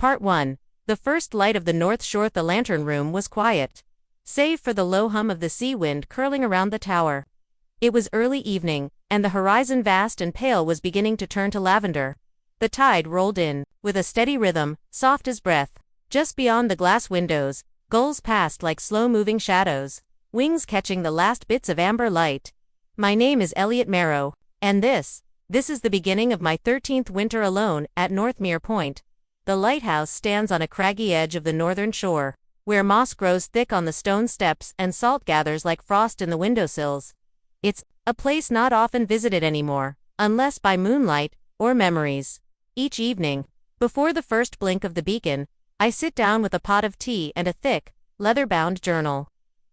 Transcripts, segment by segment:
Part 1. The first light of the North Shore. The lantern room was quiet, save for the low hum of the sea wind curling around the tower. It was early evening, and the horizon, vast and pale, was beginning to turn to lavender. The tide rolled in, with a steady rhythm, soft as breath. Just beyond the glass windows, gulls passed like slow-moving shadows, wings catching the last bits of amber light. My name is Elliot Marrow, and this is the beginning of my 13th winter alone at Northmere Point. The lighthouse stands on a craggy edge of the northern shore, where moss grows thick on the stone steps and salt gathers like frost in the windowsills. It's a place not often visited anymore, unless by moonlight or memories. Each evening, before the first blink of the beacon, I sit down with a pot of tea and a thick, leather-bound journal.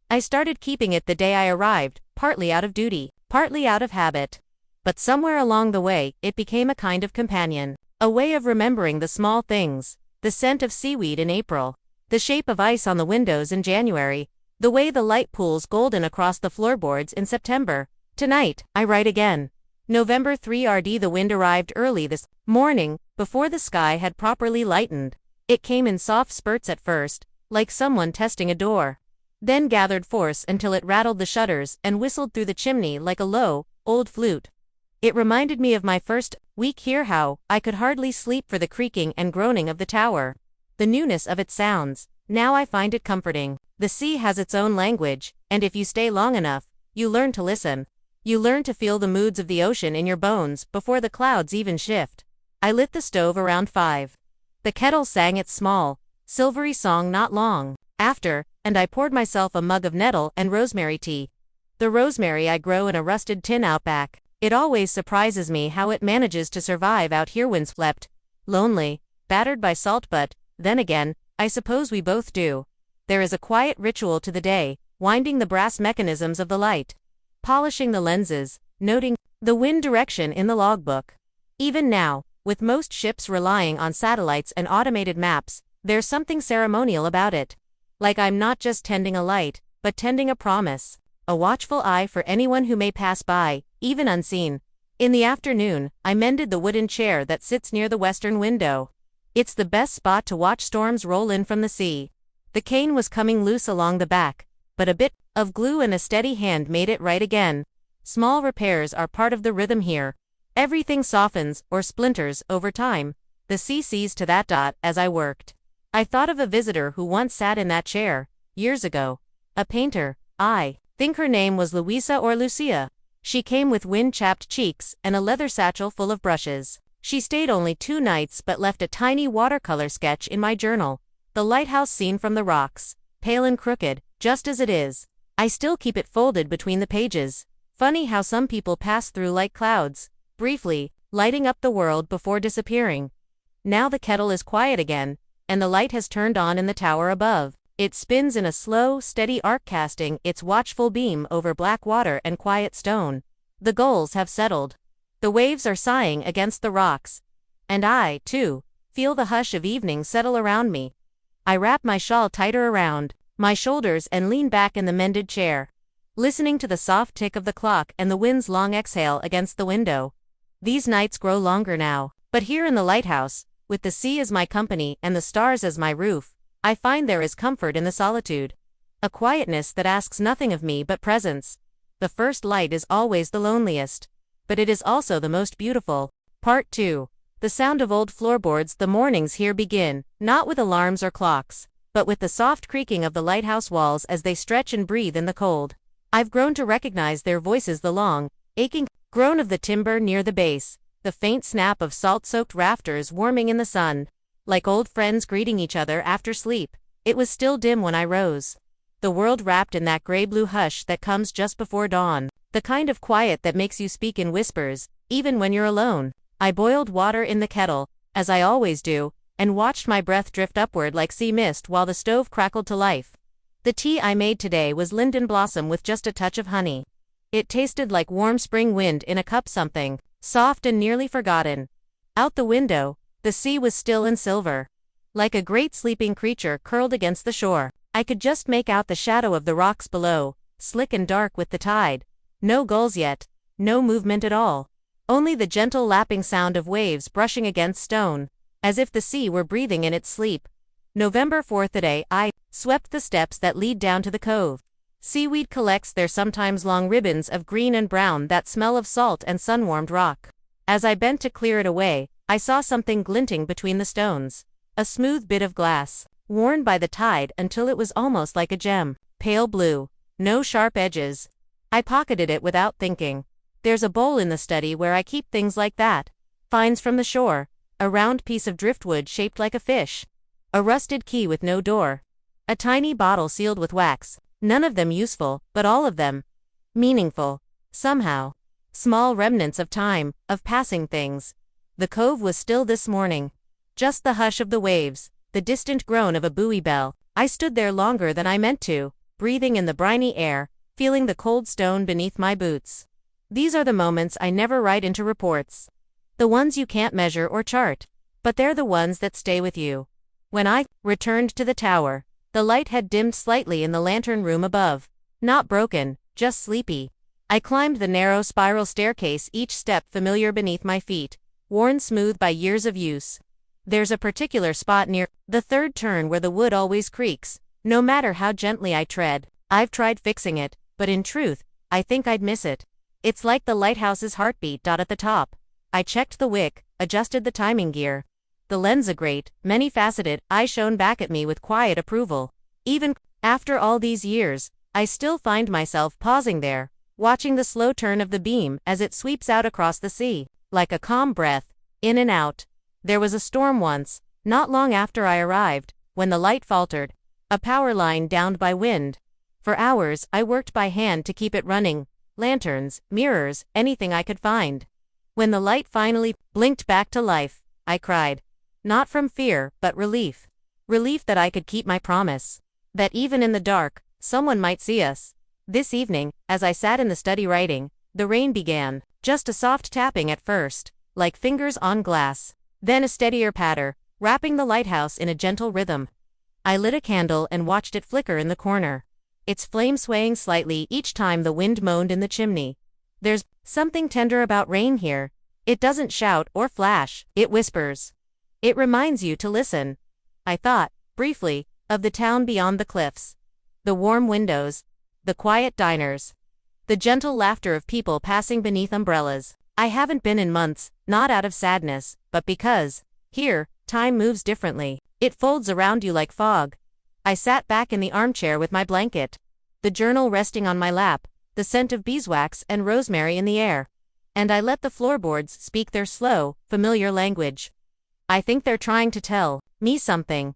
I started keeping it the day I arrived, partly out of duty, partly out of habit. But somewhere along the way, it became a kind of companion. A way of remembering the small things, the scent of seaweed in April, the shape of ice on the windows in January, the way the light pools golden across the floorboards in September. Tonight, I write again. November 3 RD. The wind arrived early this morning, before the sky had properly lightened. It came in soft spurts at first, like someone testing a door, then gathered force until it rattled the shutters and whistled through the chimney like a low, old flute. It reminded me of my first week here, how I could hardly sleep for the creaking and groaning of the tower. The newness of its sounds. Now I find it comforting. The sea has its own language, and if you stay long enough, you learn to listen. You learn to feel the moods of the ocean in your bones before the clouds even shift. I lit the stove around 5. The kettle sang its small, silvery song not long after, and I poured myself a mug of nettle and rosemary tea. The rosemary I grow in a rusted tin out back. It always surprises me how it manages to survive out here when slept, lonely, battered by salt, but, then again, I suppose we both do. There is a quiet ritual to the day, winding the brass mechanisms of the light, polishing the lenses, noting the wind direction in the logbook. Even now, with most ships relying on satellites and automated maps, there's something ceremonial about it. Like I'm not just tending a light, but tending a promise. A watchful eye for anyone who may pass by, even unseen. In the afternoon, I mended the wooden chair that sits near the western window. It's the best spot to watch storms roll in from the sea. The cane was coming loose along the back, but a bit of glue and a steady hand made it right again. Small repairs are part of the rhythm here. Everything softens or splinters over time. The sea sees to that. As I worked, I thought of a visitor who once sat in that chair, years ago. A painter. I think her name was Louisa or Lucia. She came with wind-chapped cheeks and a leather satchel full of brushes. She stayed only 2 nights but left a tiny watercolor sketch in my journal. The lighthouse seen from the rocks, pale and crooked, just as it is. I still keep it folded between the pages. Funny how some people pass through like clouds, briefly, lighting up the world before disappearing. Now the kettle is quiet again, and the light has turned on in the tower above. It spins in a slow, steady arc, casting its watchful beam over black water and quiet stone. The gulls have settled. The waves are sighing against the rocks. And I, too, feel the hush of evening settle around me. I wrap my shawl tighter around my shoulders and lean back in the mended chair, listening to the soft tick of the clock and the wind's long exhale against the window. These nights grow longer now, but here in the lighthouse, with the sea as my company and the stars as my roof, I find there is comfort in the solitude. A quietness that asks nothing of me but presence. The first light is always the loneliest, but it is also the most beautiful. Part 2. The sound of old floorboards. The mornings here begin, not with alarms or clocks, but with the soft creaking of the lighthouse walls as they stretch and breathe in the cold. I've grown to recognize their voices, the long, aching groan of the timber near the base, the faint snap of salt-soaked rafters warming in the sun, like old friends greeting each other after sleep. It was still dim when I rose. The world wrapped in that gray-blue hush that comes just before dawn, the kind of quiet that makes you speak in whispers, even when you're alone. I boiled water in the kettle, as I always do, and watched my breath drift upward like sea mist while the stove crackled to life. The tea I made today was linden blossom with just a touch of honey. It tasted like warm spring wind in a cup, something soft and nearly forgotten. Out the window, the sea was still and silver, like a great sleeping creature curled against the shore. I could just make out the shadow of the rocks below, slick and dark with the tide. No gulls yet, no movement at all. Only the gentle lapping sound of waves brushing against stone. as if the sea were breathing in its sleep. November 4th today, I swept the steps that lead down to the cove. Seaweed collects their sometimes long ribbons of green and brown that smell of salt and sun-warmed rock. As I bent to clear it away, I saw something glinting between the stones. A smooth bit of glass, worn by the tide until it was almost like a gem. Pale blue. No sharp edges. I pocketed it without thinking. There's a bowl in the study where I keep things like that. Finds from the shore. A round piece of driftwood shaped like a fish. A rusted key with no door. A tiny bottle sealed with wax. None of them useful, but all of them meaningful. Somehow. Small remnants of time, of passing things. The cove was still this morning. Just the hush of the waves, the distant groan of a buoy bell. I stood there longer than I meant to, breathing in the briny air, feeling the cold stone beneath my boots. These are the moments I never write into reports. The ones you can't measure or chart. But they're the ones that stay with you. When I returned to the tower, the light had dimmed slightly in the lantern room above. Not broken, just sleepy. I climbed the narrow spiral staircase, each step familiar beneath my feet, worn smooth by years of use. There's a particular spot near the third turn where the wood always creaks, no matter how gently I tread. I've tried fixing it, but in truth, I think I'd miss it. It's like the lighthouse's heartbeat. At the top. I checked the wick, adjusted the timing gear. The lens, a great, many-faceted eye, shone back at me with quiet approval. Even after all these years, I still find myself pausing there, watching the slow turn of the beam as it sweeps out across the sea, like a calm breath, in and out. There was a storm once, not long after I arrived, when the light faltered, a power line downed by wind. For hours, I worked by hand to keep it running, lanterns, mirrors, anything I could find. When the light finally blinked back to life, I cried. Not from fear, but relief. Relief that I could keep my promise. That even in the dark, someone might see us. This evening, as I sat in the study writing, the rain began. Just a soft tapping at first, like fingers on glass. Then a steadier patter, wrapping the lighthouse in a gentle rhythm. I lit a candle and watched it flicker in the corner. Its flame swaying slightly each time the wind moaned in the chimney. There's something tender about rain here. It doesn't shout or flash, it whispers. It reminds you to listen. I thought, briefly, of the town beyond the cliffs. The warm windows. The quiet diners. The gentle laughter of people passing beneath umbrellas. I haven't been in months, not out of sadness, but because, here, time moves differently. It folds around you like fog. I sat back in the armchair with my blanket. The journal resting on my lap, the scent of beeswax and rosemary in the air. And I let the floorboards speak their slow, familiar language. I think they're trying to tell me something.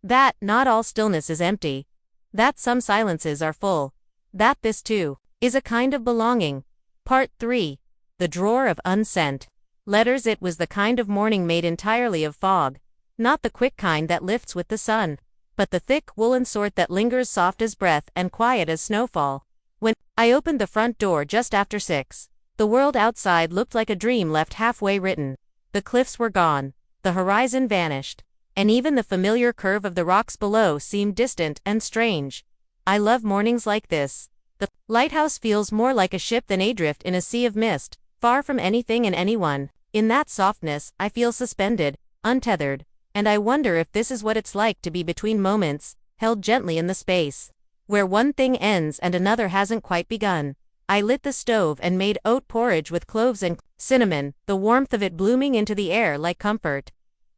That not all stillness is empty. That some silences are full. That this too is a kind of belonging. Part 3. The drawer of unsent letters. It was the kind of morning made entirely of fog. Not the quick kind that lifts with the sun, but the thick woolen sort that lingers, soft as breath and quiet as snowfall. When I opened the front door just after 6, the world outside looked like a dream left halfway written. The cliffs were gone. The horizon vanished, and even the familiar curve of the rocks below seemed distant and strange. I love mornings like this. The lighthouse feels more like a ship than adrift in a sea of mist, far from anything and anyone. In that softness, I feel suspended, untethered, and I wonder if this is what it's like to be between moments, held gently in the space, where one thing ends and another hasn't quite begun. I lit the stove and made oat porridge with cloves and cinnamon, the warmth of it blooming into the air like comfort.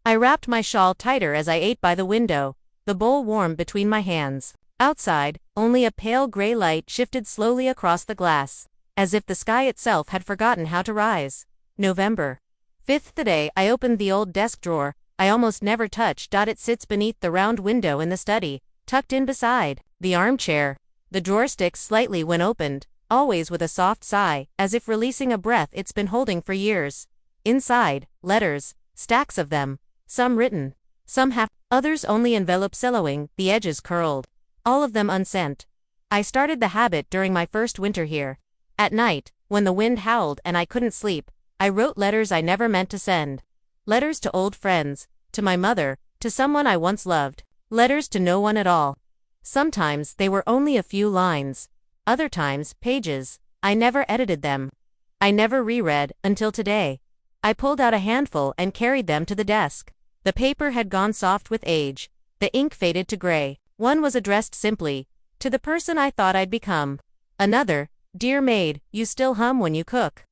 I wrapped my shawl tighter as I ate by the window, the bowl warm between my hands. Outside, only a pale gray light shifted slowly across the glass, as if the sky itself had forgotten how to rise. November 5th. Today, I opened the old desk drawer I almost never touch. It sits beneath the round window in the study, tucked in beside the armchair. The drawer sticks slightly when opened, always with a soft sigh, as if releasing a breath it's been holding for years. Inside, letters, stacks of them, some written, some half, others only envelope sillowing, the edges curled. All of them unsent. I started the habit during my first winter here. At night, when the wind howled and I couldn't sleep, I wrote letters I never meant to send. Letters to old friends, to my mother, to someone I once loved. Letters to no one at all. Sometimes they were only a few lines. Other times, pages. I never edited them. I never reread, until today. I pulled out a handful and carried them to the desk. The paper had gone soft with age. The ink faded to gray. One was addressed simply, "To the person I thought I'd become." Another, "Dear maid, you still hum when you cook."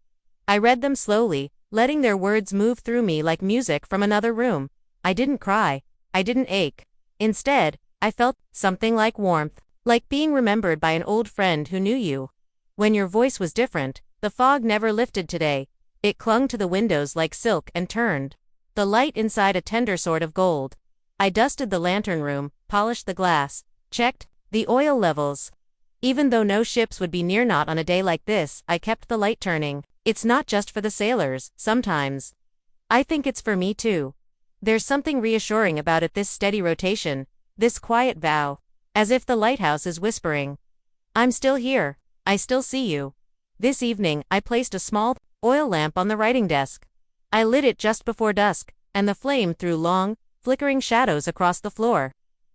I read them slowly, letting their words move through me like music from another room. I didn't cry. I didn't ache. Instead, I felt something like warmth, like being remembered by an old friend who knew you. When your voice was different, the fog never lifted today. It clung to the windows like silk and turned the light inside a tender sort of gold. I dusted the lantern room, polished the glass, checked the oil levels. Even though no ships would be near, not on a day like this, I kept the light turning. It's not just for the sailors, sometimes. I think it's for me too. There's something reassuring about it, this steady rotation, this quiet vow, as if the lighthouse is whispering, "I'm still here, I still see you." This evening, I placed a small oil lamp on the writing desk. I lit it just before dusk, and the flame threw long, flickering shadows across the floor.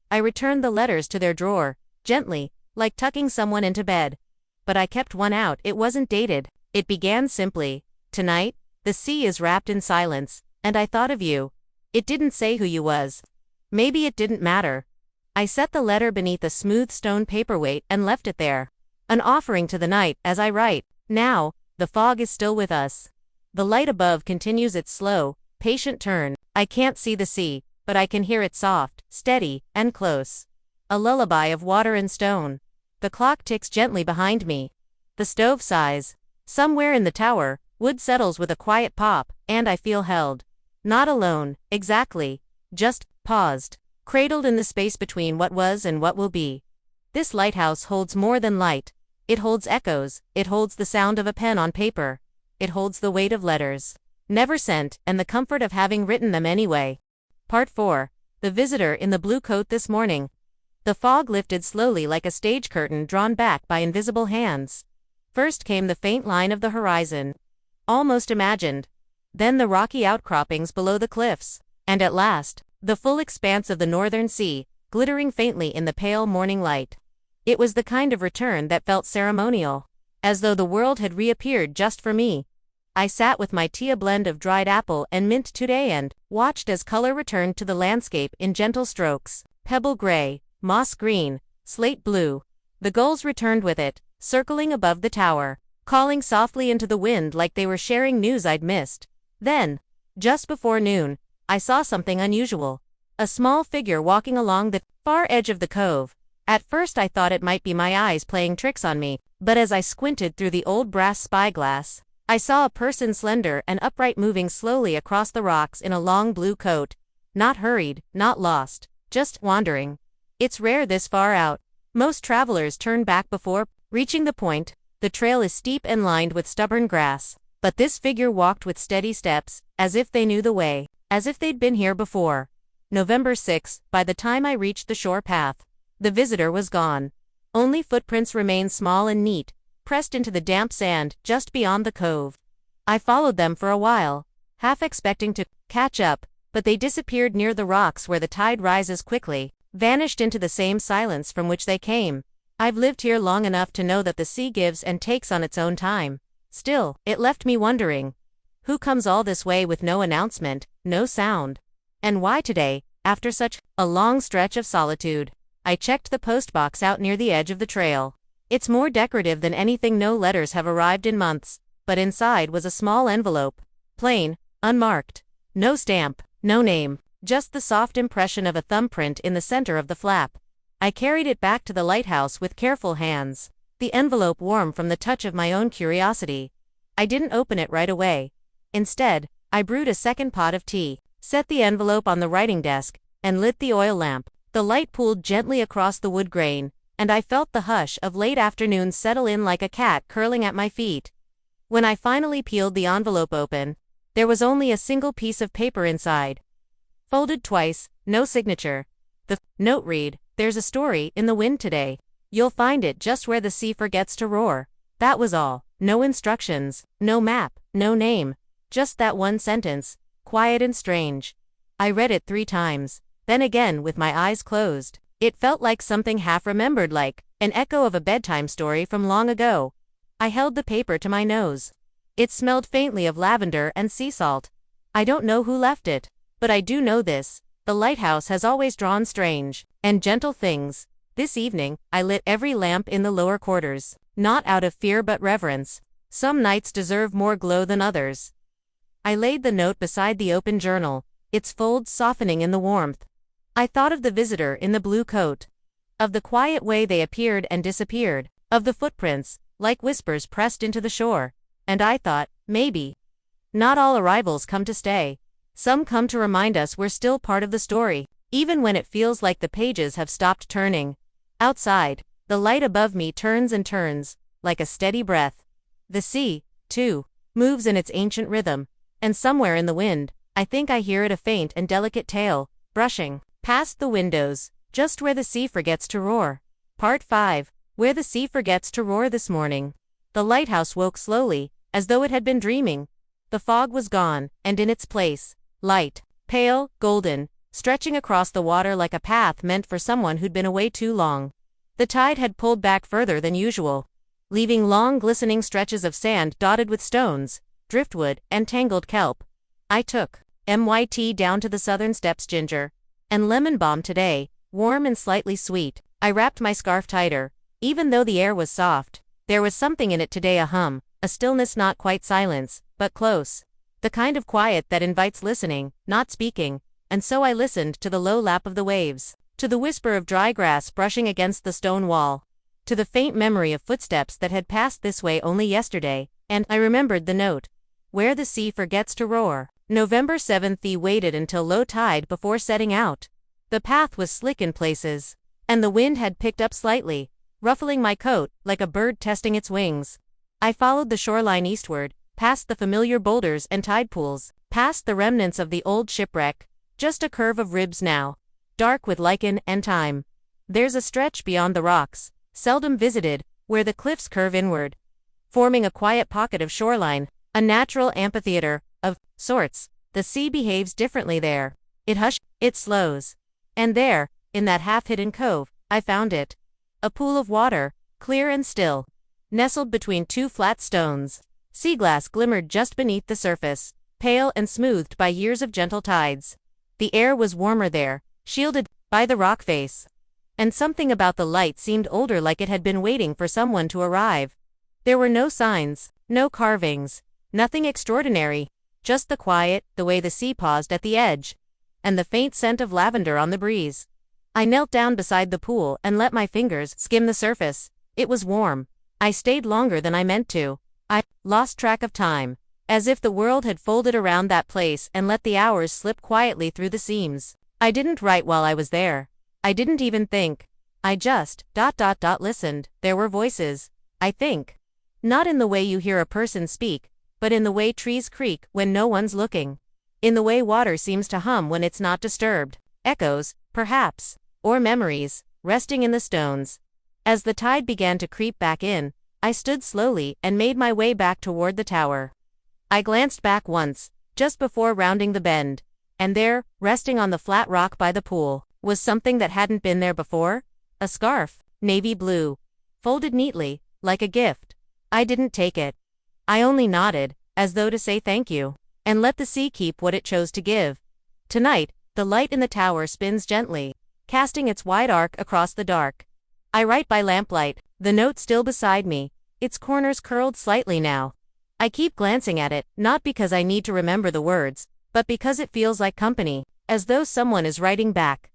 I returned the letters to their drawer, gently, like tucking someone into bed. But I kept one out. It wasn't dated. It began simply, "Tonight, the sea is wrapped in silence, and I thought of you." It didn't say who you was. Maybe it didn't matter. I set the letter beneath a smooth stone paperweight and left it there. An offering to the night as I write. Now, the fog is still with us. The light above continues its slow, patient turn. I can't see the sea, but I can hear it soft, steady, and close. A lullaby of water and stone. The clock ticks gently behind me. The stove sighs. Somewhere in the tower, wood settles with a quiet pop, and I feel held. Not alone, exactly. Just paused. Cradled in the space between what was and what will be. This lighthouse holds more than light. It holds echoes. It holds the sound of a pen on paper. It holds the weight of letters never sent, and the comfort of having written them anyway. Part 4. The visitor in the blue coat this morning. The fog lifted slowly like a stage curtain drawn back by invisible hands. First came the faint line of the horizon. Almost imagined. Then the rocky outcroppings below the cliffs. And at last, the full expanse of the northern sea, glittering faintly in the pale morning light. It was the kind of return that felt ceremonial. As though the world had reappeared just for me. I sat with my tea, a blend of dried apple and mint today, and watched as color returned to the landscape in gentle strokes. Pebble gray, moss green, slate blue. The gulls returned with it, circling above the tower, calling softly into the wind like they were sharing news I'd missed. Then, just before noon, I saw something unusual. A small figure walking along the far edge of the cove. At first I thought it might be my eyes playing tricks on me, but as I squinted through the old brass spyglass, I saw a person, slender and upright, moving slowly across the rocks in a long blue coat. Not hurried, not lost, just wandering. It's rare this far out. Most travelers turn back before reaching the point. The trail is steep and lined with stubborn grass, but this figure walked with steady steps, as if they knew the way, as if they'd been here before. November 6. By the time I reached the shore path, the visitor was gone. Only footprints remained, small and neat, pressed into the damp sand just beyond the cove. I followed them for a while, half expecting to catch up, but they disappeared near the rocks where the tide rises quickly, vanished into the same silence from which they came. I've lived here long enough to know that the sea gives and takes on its own time. Still, it left me wondering. Who comes all this way with no announcement, no sound? And why today, after such a long stretch of solitude? I checked the postbox out near the edge of the trail. It's more decorative than anything. No letters have arrived in months, but inside was a small envelope. Plain, unmarked. No stamp, no name, just the soft impression of a thumbprint in the center of the flap. I carried it back to the lighthouse with careful hands, the envelope warm from the touch of my own curiosity. I didn't open it right away. Instead, I brewed a second pot of tea, set the envelope on the writing desk, and lit the oil lamp. The light pooled gently across the wood grain, and I felt the hush of late afternoon settle in like a cat curling at my feet. When I finally peeled the envelope open, there was only a single piece of paper inside. Folded twice, no signature. The note read, "There's a story in the wind today. You'll find it just where the sea forgets to roar." That was all. No instructions, no map, no name. Just that one sentence, quiet and strange. I read it 3 times, then again with my eyes closed. It felt like something half-remembered, like an echo of a bedtime story from long ago. I held the paper to my nose. It smelled faintly of lavender and sea salt. I don't know who left it, But I do know this: the lighthouse has always drawn strange and gentle things. This evening, I lit every lamp in the lower quarters, not out of fear but reverence. Some nights deserve more glow than others. I laid the note beside the open journal, its folds softening in the warmth. I thought of the visitor in the blue coat, of the quiet way they appeared and disappeared, of the footprints, like whispers pressed into the shore. And I thought, maybe not all arrivals come to stay. Some come to remind us we're still part of the story, even when it feels like the pages have stopped turning. Outside, the light above me turns and turns, like a steady breath. The sea, too, moves in its ancient rhythm, and somewhere in the wind, I think I hear it, a faint and delicate tail, brushing past the windows, just where the sea forgets to roar. Part 5. Where the sea forgets to roar. This morning, the lighthouse woke slowly, as though it had been dreaming. The fog was gone, and in its place, light, pale, golden, stretching across the water like a path meant for someone who'd been away too long. The tide had pulled back further than usual, leaving long glistening stretches of sand dotted with stones, driftwood, and tangled kelp. I took MYT down to the southern steps, ginger and lemon balm today, warm and slightly sweet. I wrapped my scarf tighter. Even though the air was soft, there was something in it today, a hum, a stillness, not quite silence, but close. The kind of quiet that invites listening, not speaking. And so I listened to the low lap of the waves, to the whisper of dry grass brushing against the stone wall, to the faint memory of footsteps that had passed this way only yesterday, and I remembered the note. Where the sea forgets to roar. November 7th. He waited until low tide before setting out. The path was slick in places, and the wind had picked up slightly, ruffling my coat like a bird testing its wings. I followed the shoreline eastward, past the familiar boulders and tide pools, past the remnants of the old shipwreck. Just a curve of ribs now, dark with lichen and time. There's a stretch beyond the rocks, seldom visited, where the cliffs curve inward, forming a quiet pocket of shoreline, a natural amphitheater, of sorts. The sea behaves differently there. It hushes, it slows. And there, in that half-hidden cove, I found it. A pool of water, clear and still, nestled between two flat stones. Sea glass glimmered just beneath the surface, pale and smoothed by years of gentle tides. The air was warmer there, shielded by the rock face. And something about the light seemed older, like it had been waiting for someone to arrive. There were no signs, no carvings, nothing extraordinary, just the quiet, the way the sea paused at the edge, and the faint scent of lavender on the breeze. I knelt down beside the pool and let my fingers skim the surface. It was warm. I stayed longer than I meant to. I lost track of time, as if the world had folded around that place and let the hours slip quietly through the seams. I didn't write while I was there. I didn't even think. I just listened. There were voices, I think. Not in the way you hear a person speak, but in the way trees creak when no one's looking. In the way water seems to hum when it's not disturbed. Echoes, perhaps, or memories, resting in the stones. As the tide began to creep back in, I stood slowly and made my way back toward the tower. I glanced back once, just before rounding the bend, and there, resting on the flat rock by the pool, was something that hadn't been there before. A scarf, navy blue, folded neatly, like a gift. I didn't take it. I only nodded, as though to say thank you, and let the sea keep what it chose to give. Tonight, the light in the tower spins gently, casting its wide arc across the dark. I write by lamplight, the note still beside me, its corners curled slightly now. I keep glancing at it, not because I need to remember the words, but because it feels like company, as though someone is writing back.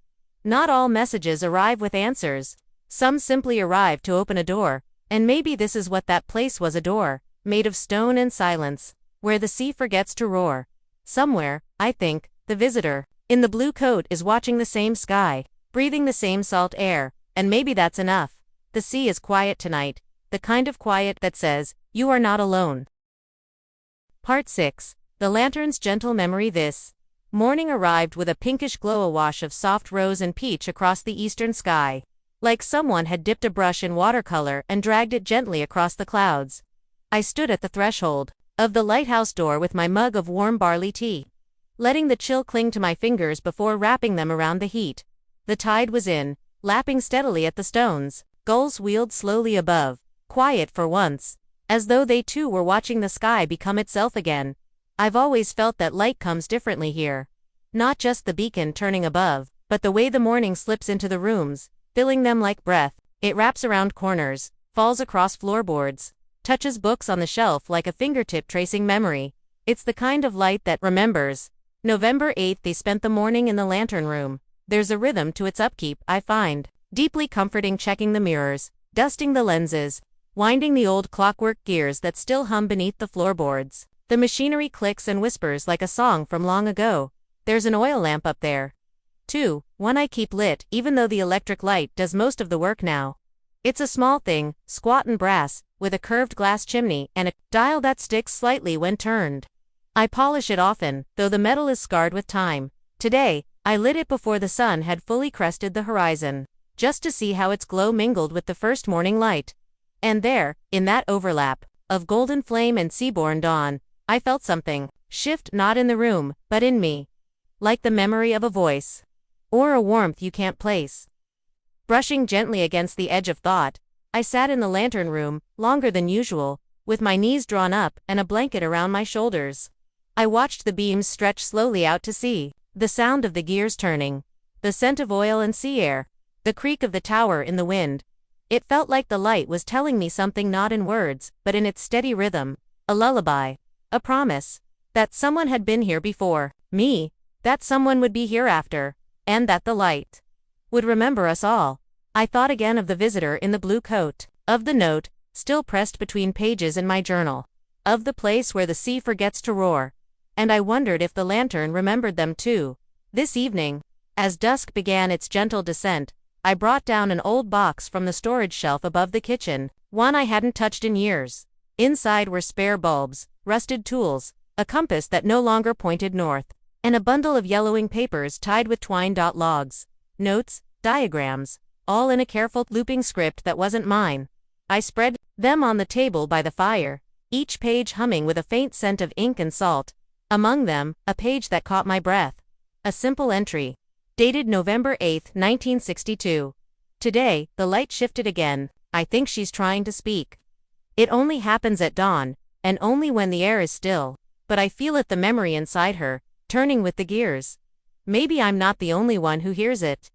Not all messages arrive with answers. Some simply arrive to open a door, and maybe this is what that place was, a door, made of stone and silence, where the sea forgets to roar. Somewhere, I think, the visitor, in the blue coat, is watching the same sky, breathing the same salt air, and maybe that's enough. The sea is quiet tonight, the kind of quiet that says, you are not alone. Part 6. The lantern's gentle memory. This morning arrived with a pinkish glow, a wash of soft rose and peach across the eastern sky, like someone had dipped a brush in watercolor and dragged it gently across the clouds. I stood at the threshold of the lighthouse door with my mug of warm barley tea, letting the chill cling to my fingers before wrapping them around the heat. The tide was in, lapping steadily at the stones. Gulls wheeled slowly above, quiet for once, as though they too were watching the sky become itself again. I've always felt that light comes differently here. Not just the beacon turning above, but the way the morning slips into the rooms, filling them like breath. It wraps around corners, falls across floorboards, touches books on the shelf like a fingertip tracing memory. It's the kind of light that remembers. November 8th, they spent the morning in the lantern room. There's a rhythm to its upkeep, I find. Deeply comforting, checking the mirrors, dusting the lenses, winding the old clockwork gears that still hum beneath the floorboards. The machinery clicks and whispers like a song from long ago. There's an oil lamp up there, too, one I keep lit even though the electric light does most of the work now. It's a small thing, squat and brass, with a curved glass chimney and a dial that sticks slightly when turned. I polish it often, though the metal is scarred with time. Today, I lit it before the sun had fully crested the horizon, just to see how its glow mingled with the first morning light. And there, in that overlap of golden flame and seaborn dawn, I felt something shift, not in the room, but in me. Like the memory of a voice. Or a warmth you can't place. Brushing gently against the edge of thought, I sat in the lantern room, longer than usual, with my knees drawn up and a blanket around my shoulders. I watched the beams stretch slowly out to sea, the sound of the gears turning, the scent of oil and sea air, the creak of the tower in the wind. It felt like the light was telling me something not in words, but in its steady rhythm, a lullaby, a promise, that someone had been here before me, that someone would be here after, and that the light would remember us all. I thought again of the visitor in the blue coat, of the note, still pressed between pages in my journal, of the place where the sea forgets to roar, and I wondered if the lantern remembered them too. This evening, as dusk began its gentle descent, I brought down an old box from the storage shelf above the kitchen, one I hadn't touched in years. Inside were spare bulbs, rusted tools, a compass that no longer pointed north, and a bundle of yellowing papers tied with twine. Logs, notes, diagrams, all in a careful looping script that wasn't mine. I spread them on the table by the fire, each page humming with a faint scent of ink and salt. Among them, a page that caught my breath. A simple entry, dated November 8, 1962. Today, the light shifted again. I think she's trying to speak. It only happens at dawn, and only when the air is still, but I feel it, the memory inside her, turning with the gears. Maybe I'm not the only one who hears it.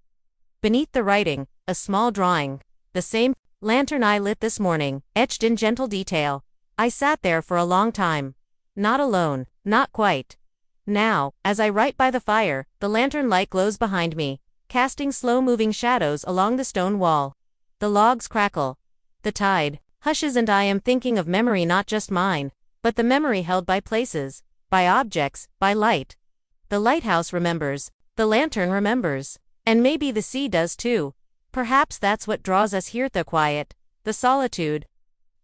Beneath the writing, a small drawing. The same lantern I lit this morning, etched in gentle detail. I sat there for a long time. Not alone, not quite. Now, as I write by the fire, the lantern light glows behind me, casting slow-moving shadows along the stone wall. The logs crackle. The tide hushes, and I am thinking of memory, not just mine, but the memory held by places, by objects, by light. The lighthouse remembers, the lantern remembers, and maybe the sea does too. Perhaps that's what draws us here, the quiet, the solitude.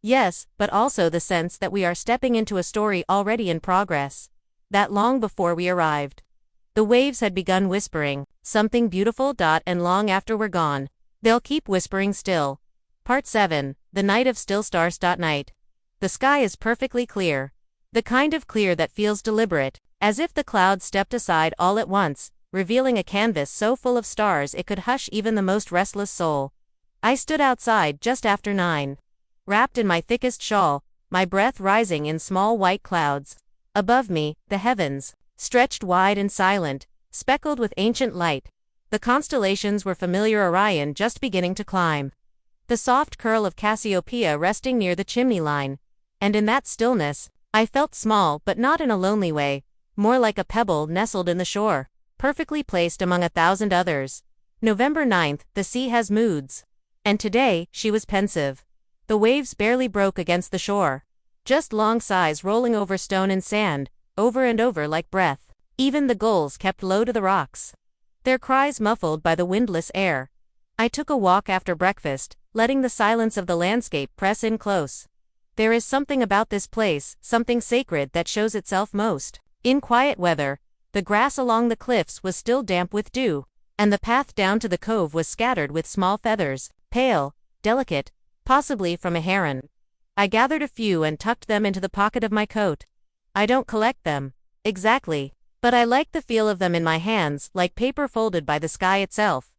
Yes, but also the sense that we are stepping into a story already in progress. That long before we arrived, the waves had begun whispering, something beautiful. And long after we're gone, they'll keep whispering still. Part 7, The Night of Still Stars. Night. The sky is perfectly clear. The kind of clear that feels deliberate, as if the clouds stepped aside all at once, revealing a canvas so full of stars it could hush even the most restless soul. I stood outside just after 9. Wrapped in my thickest shawl, my breath rising in small white clouds. Above me, the heavens stretched wide and silent, speckled with ancient light. The constellations were familiar, Orion just beginning to climb. The soft curl of Cassiopeia resting near the chimney line. And in that stillness, I felt small, but not in a lonely way, more like a pebble nestled in the shore, perfectly placed among 1,000 others. November 9th, the sea has moods. And today, she was pensive. The waves barely broke against the shore. Just long sighs rolling over stone and sand, over and over like breath. Even the gulls kept low to the rocks, their cries muffled by the windless air. I took a walk after breakfast, letting the silence of the landscape press in close. There is something about this place, something sacred, that shows itself most in quiet weather. The grass along the cliffs was still damp with dew, and the path down to the cove was scattered with small feathers, pale, delicate, possibly from a heron. I gathered a few and tucked them into the pocket of my coat. I don't collect them, exactly, but I like the feel of them in my hands, like paper folded by the sky itself.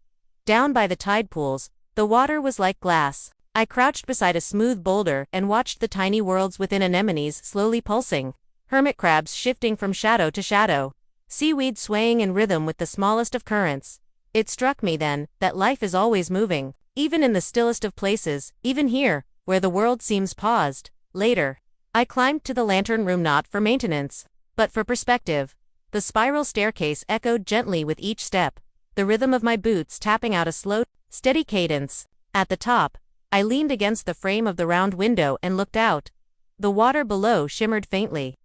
Down by the tide pools, the water was like glass. I crouched beside a smooth boulder and watched the tiny worlds within anemones slowly pulsing, hermit crabs shifting from shadow to shadow, seaweed swaying in rhythm with the smallest of currents. It struck me then that life is always moving, even in the stillest of places, even here, where the world seems paused. Later, I climbed to the lantern room not for maintenance, but for perspective. The spiral staircase echoed gently with each step, the rhythm of my boots tapping out a slow, steady cadence. At the top, I leaned against the frame of the round window and looked out. The water below shimmered faintly.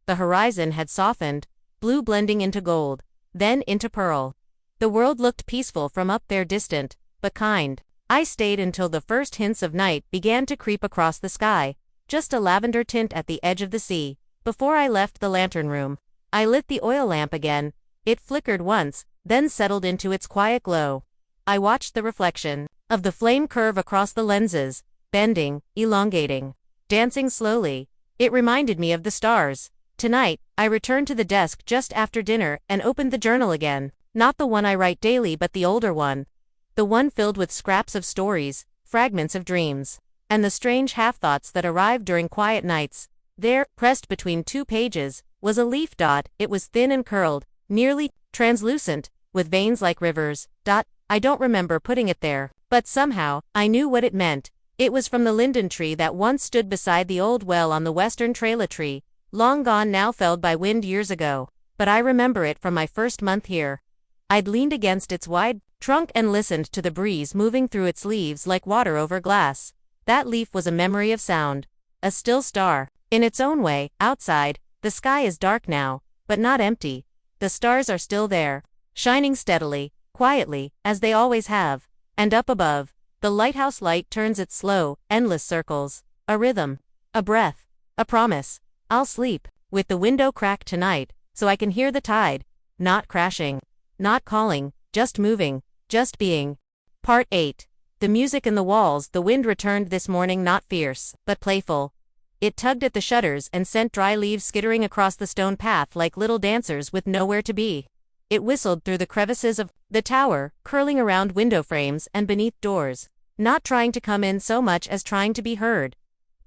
The horizon had softened, blue blending into gold, then into pearl. The world looked peaceful from up there, distant, but kind. I stayed until the first hints of night began to creep across the sky, just a lavender tint at the edge of the sea. Before I left the lantern room, I lit the oil lamp again. It flickered once, then settled into its quiet glow. I watched the reflection of the flame curve across the lenses, bending, elongating, dancing slowly. It reminded me of the stars. Tonight, I returned to the desk just after dinner and opened the journal again. Not the one I write daily, but the older one. The one filled with scraps of stories, fragments of dreams, and the strange half-thoughts that arrived during quiet nights. There, pressed between 2 pages, was a leaf dot. It was thin and curled, nearly translucent, with veins like rivers. I don't remember putting it there, but somehow, I knew what it meant. It was from the linden tree that once stood beside the old well on the western trail, a tree, long gone now, felled by wind years ago. But I remember it from my first month here. I'd leaned against its wide trunk and listened to the breeze moving through its leaves like water over glass. That leaf was a memory of sound, a still star. In its own way, outside, the sky is dark now, but not empty. The stars are still there, shining steadily, quietly, as they always have. And up above, the lighthouse light turns its slow, endless circles. A rhythm, a breath, a promise. I'll sleep with the window cracked tonight, so I can hear the tide, not crashing, not calling, just moving, just being. Part 8. The music in the walls. The wind returned this morning, not fierce, but playful. It tugged at the shutters and sent dry leaves skittering across the stone path like little dancers with nowhere to be. It whistled through the crevices of the tower, curling around window frames and beneath doors, not trying to come in so much as trying to be heard.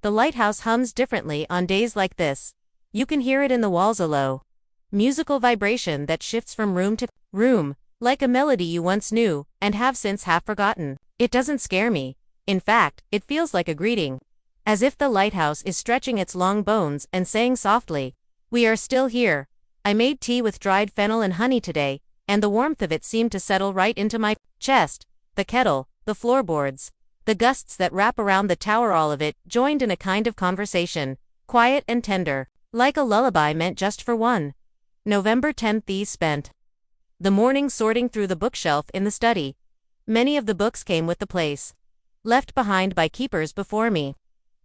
The lighthouse hums differently on days like this. You can hear it in the walls, a low, musical vibration that shifts from room to room, like a melody you once knew and have since half forgotten. It doesn't scare me. In fact, it feels like a greeting. As if the lighthouse is stretching its long bones and saying softly, "We are still here." I made tea with dried fennel and honey today, and the warmth of it seemed to settle right into my chest. The kettle, the floorboards, the gusts that wrap around the tower, all of it joined in a kind of conversation, quiet and tender, like a lullaby meant just for one. November 10th. These spent the morning sorting through the bookshelf in the study. Many of the books came with the place, left behind by keepers before me.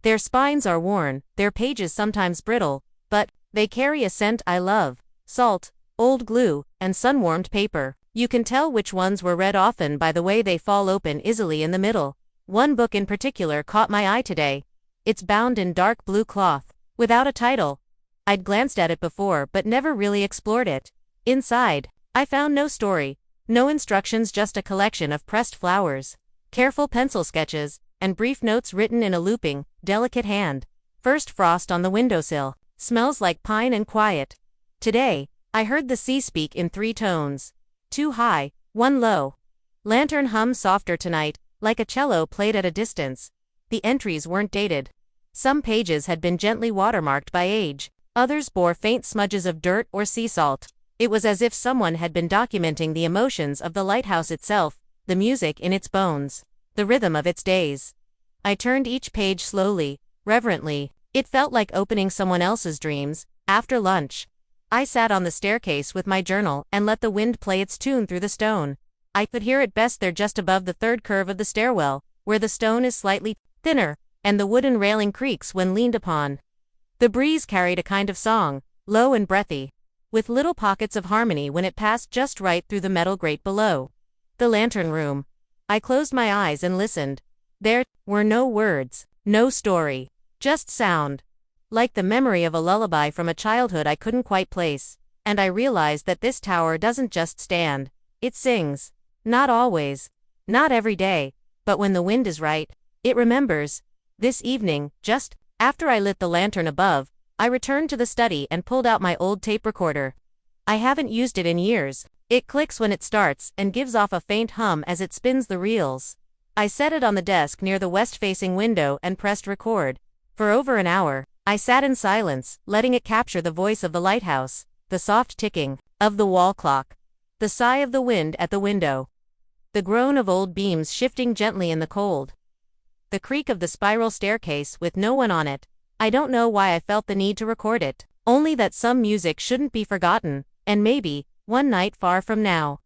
Their spines are worn, their pages sometimes brittle, but they carry a scent I love: salt, old glue, and sun-warmed paper. You can tell which ones were read often by the way they fall open easily in the middle. One book in particular caught my eye today. It's bound in dark blue cloth, without a title. I'd glanced at it before but never really explored it. Inside, I found no story, no instructions, just a collection of pressed flowers, careful pencil sketches, and brief notes written in a looping, delicate hand. First frost on the windowsill. Smells like pine and quiet. Today, I heard the sea speak in 3 tones. 2 high, 1 low. Lantern hum softer tonight, like a cello played at a distance. The entries weren't dated. Some pages had been gently watermarked by age. Others bore faint smudges of dirt or sea salt. It was as if someone had been documenting the emotions of the lighthouse itself, the music in its bones, the rhythm of its days. I turned each page slowly, reverently. It felt like opening someone else's dreams. After lunch, I sat on the staircase with my journal and let the wind play its tune through the stone. I could hear it best there, just above the 3rd curve of the stairwell, where the stone is slightly thinner, and the wooden railing creaks when leaned upon. The breeze carried a kind of song, low and breathy, with little pockets of harmony when it passed just right through the metal grate below. The lantern room. I closed my eyes and listened. There were no words, no story, just sound, like the memory of a lullaby from a childhood I couldn't quite place. And I realized that this tower doesn't just stand, it sings. Not always, not every day, but when the wind is right, it remembers. This evening, just after I lit the lantern above, I returned to the study and pulled out my old tape recorder. I haven't used it in years. It clicks when it starts and gives off a faint hum as it spins the reels. I set it on the desk near the west-facing window and pressed record. For over an hour, I sat in silence, letting it capture the voice of the lighthouse, the soft ticking of the wall clock, the sigh of the wind at the window, the groan of old beams shifting gently in the cold, the creak of the spiral staircase with no one on it. I don't know why I felt the need to record it, only that some music shouldn't be forgotten, and maybe, one night far from now,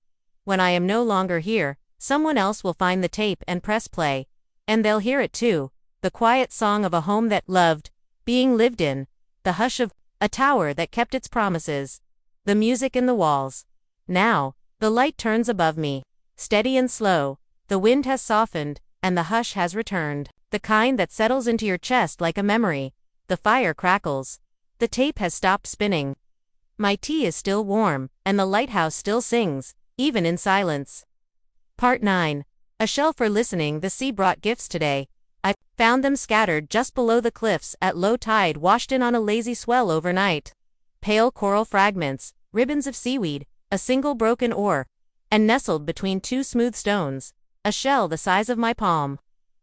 when I am no longer here, someone else will find the tape and press play, and they'll hear it too, the quiet song of a home that loved being lived in, the hush of a tower that kept its promises, the music in the walls. Now, the light turns above me, steady and slow, the wind has softened, and the hush has returned, the kind that settles into your chest like a memory. The fire crackles. The tape has stopped spinning. My tea is still warm, and the lighthouse still sings, even in silence. Part 9. A shell for listening. The sea brought gifts today. I found them scattered just below the cliffs at low tide, washed in on a lazy swell overnight. Pale coral fragments, ribbons of seaweed, a single broken oar, and nestled between two smooth stones, a shell the size of my palm.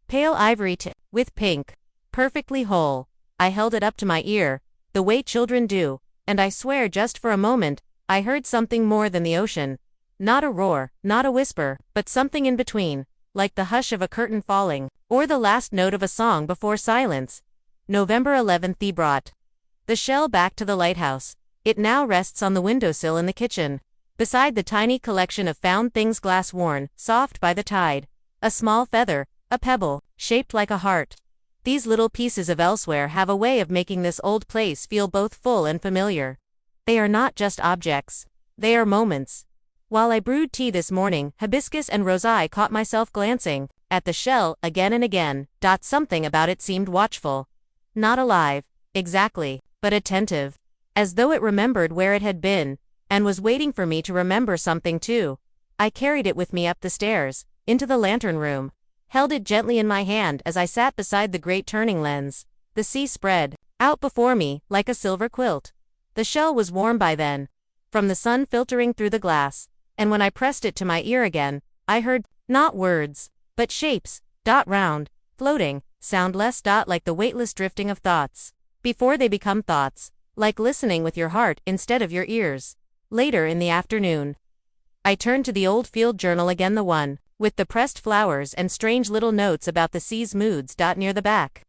Pale ivory with pink. Perfectly whole. I held it up to my ear, the way children do, and I swear just for a moment, I heard something more than the ocean. Not a roar, not a whisper, but something in between, like the hush of a curtain falling, or the last note of a song before silence. November 11th. He brought the shell back to the lighthouse. It now rests on the windowsill in the kitchen, beside the tiny collection of found things, glass worn, soft by the tide. A small feather, a pebble, shaped like a heart. These little pieces of elsewhere have a way of making this old place feel both full and familiar. They are not just objects. They are moments. While I brewed tea this morning, hibiscus and rosé, caught myself glancing at the shell again and again. Something about it seemed watchful. Not alive, exactly, but attentive. As though it remembered where it had been, and was waiting for me to remember something too. I carried it with me up the stairs, into the lantern room, held it gently in my hand as I sat beside the great turning lens. The sea spread out before me like a silver quilt. The shell was warm by then, from the sun filtering through the glass, and when I pressed it to my ear again, I heard, not words, but shapes, round, floating, soundless, like the weightless drifting of thoughts, before they become thoughts, like listening with your heart instead of your ears. Later in the afternoon, I turned to the old field journal again, the one with the pressed flowers and strange little notes about the sea's moods. Near the back,